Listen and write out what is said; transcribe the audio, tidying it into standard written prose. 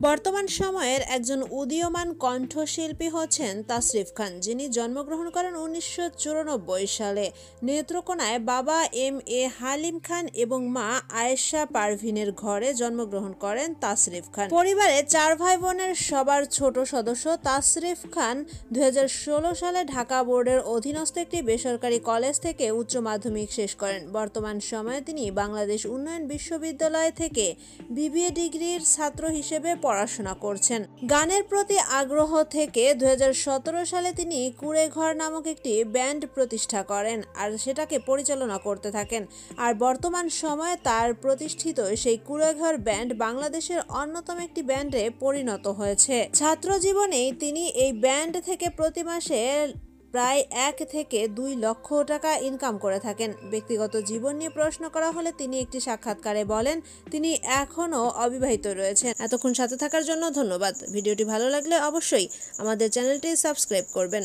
বর্তমান সময়ের একজন উদীয়মান কণ্ঠশিল্পী হচ্ছেন তাসরিফ খান, যিনি জন্মগ্রহণ করেন 1994 সালে। নেত্রকোনায় বাবা এম.এ. হালিম খান এবং মা আয়েশা পারভিনের ঘরে জন্মগ্রহণ করেন তাসরিফ খান। পরিবারে 4 ভাই বোনের সবার ছোট সদস্য তাসরিফ খান 2016 সালে ঢাকা বোর্ডের অধীনস্থ একটি বেসরকারি কলেজ থেকে উচ্চ মাধ্যমিক শেষ করেন। বর্তমান সময়ে তিনি বাংলাদেশ উন্নয়ন বিশ্ববিদ্যালয় থেকে বিবিএ ডিগ্রির ছাত্র হিসেবে পড়াশোনা করছেন। গানের প্রতি আগ্রহ থেকে 2017 সালে তিনি কুঁড়েঘর নামক একটি ব্যান্ড প্রতিষ্ঠা করেন আর সেটাকে পরিচালনা করতে থাকেন। আর বর্তমান সময়ে তার প্রতিষ্ঠিত সেই কুঁড়েঘর ব্যান্ড বাংলাদেশের অন্যতম একটি ব্যান্ডে পরিণত হয়েছে। ছাত্র জীবনেই তিনি এই ব্যান্ড থেকে প্রতি মাসে প্রায় 1 থেকে 2 লক্ষ টাকা ইনকাম করে থাকেন। ব্যক্তিগত জীবন নিয়ে প্রশ্ন করা হলে তিনি একটি সাক্ষাৎকারে বলেন তিনি এখনও অবিবাহিত রয়েছেন। এতক্ষণ সাথে থাকার জন্য ধন্যবাদ। ভিডিওটি ভালো লাগলে অবশ্যই আমাদের চ্যানেলটি সাবস্ক্রাইব করবেন।